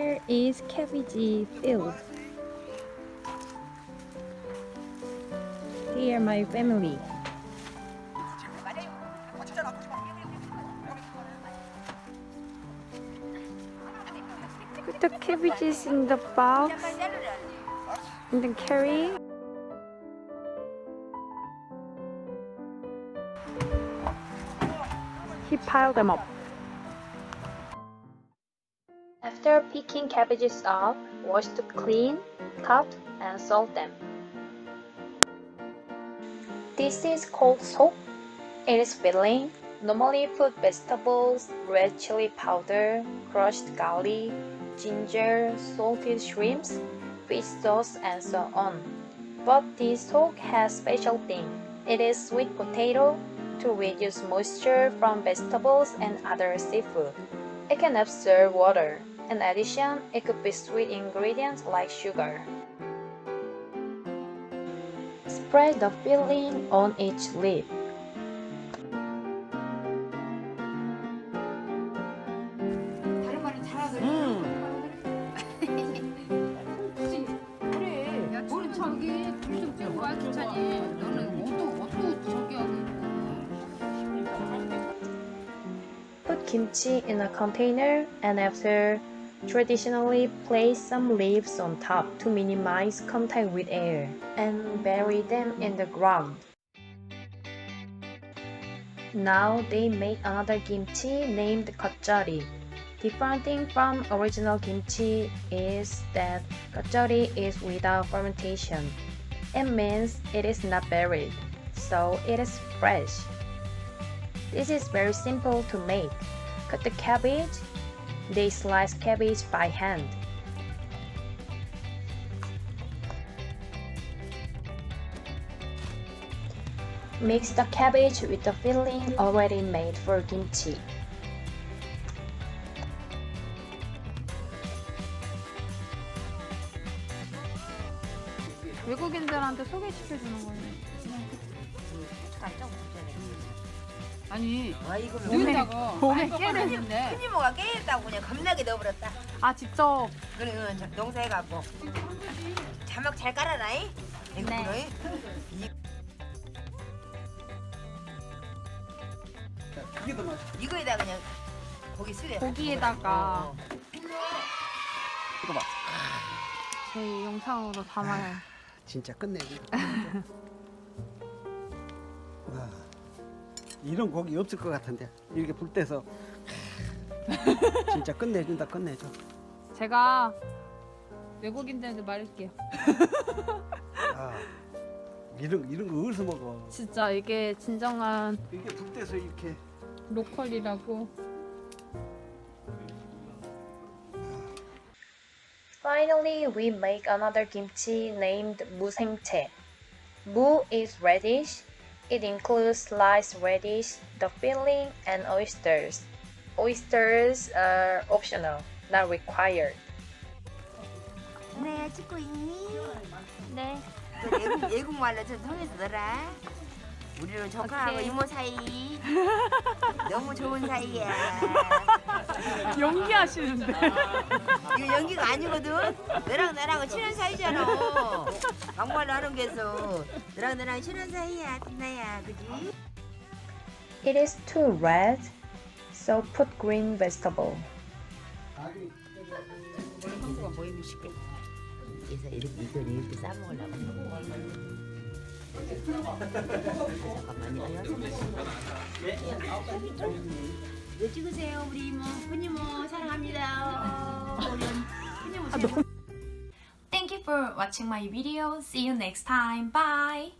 Here is cabbage field. Here my family. Put the cabbages in the box and then carry. He piled them up. After picking cabbages up, wash to clean, cut, and salt them. This is called soup. It is filling. Normally put vegetables, red chili powder, crushed garlic, ginger, salted shrimps, fish sauce, and so on. But this soup has special thing. It is sweet potato to reduce moisture from vegetables and other seafood. It can absorb water. In addition, it could be sweet ingredients like sugar. Spread the filling on each leaf. Put kimchi in a container and after traditionally place some leaves on top to minimize contact with air and bury them in the ground. Now they make another kimchi named gatjari. Different thing from original kimchi is that gatjari is without fermentation. It means it is not buried, so it is fresh. This is very simple to make. Cut the cabbage. They slice cabbage by hand. Mix the cabbage with the filling already made for kimchi. 외국인들한테 소개시켜주는 거네. 아니, 몸에 깨를 했네. 큰 이모가 깨했다고 그냥 겁나게 넣어버렸다. 아, 직접. 그래, 농사해갖고. 자막 잘 깔아놔. 네. 이거에다 그냥 고기 쓰래. 고기에다가 이거 봐. 저희 영상으로 담아요. 진짜 끝내기. 와, 이런 고기 없을 것 같은데 이렇게 불 때서 진짜 끝내준다 끝내줘. 제가 외국인들한테 말할게요. 아, 이런 거 어디서 먹어? 진짜 이게 진정한 이게 불 때서 이렇게. 로컬이라고. Finally, we make another kimchi named 무생채. Mu is radish. It includes sliced radish, the filling, and oysters. Oysters are optional, not required. 네, 찍고 있니? 네. 외국말로 좀 통해서 놀아. 우리는 조카하고 오케이. 이모 사이 너무 좋은 사이야. 연기하시는데. 이거 연기가 아니거든. 너랑 나랑은 친한 사이잖아. 막말로 하는 게서 너랑 나랑 친한 사이야, 뒷나야, 그지? It is too red, so put green vegetable. 한국가 모이면 쉽게. 그래서 이렇게 싸먹으려고. 잠깐만요. 왜 찍으세요, 우리 이모? 큰 이모 사랑합니다. 우리 큰 이모. Thank you for watching my video. See you next time. Bye.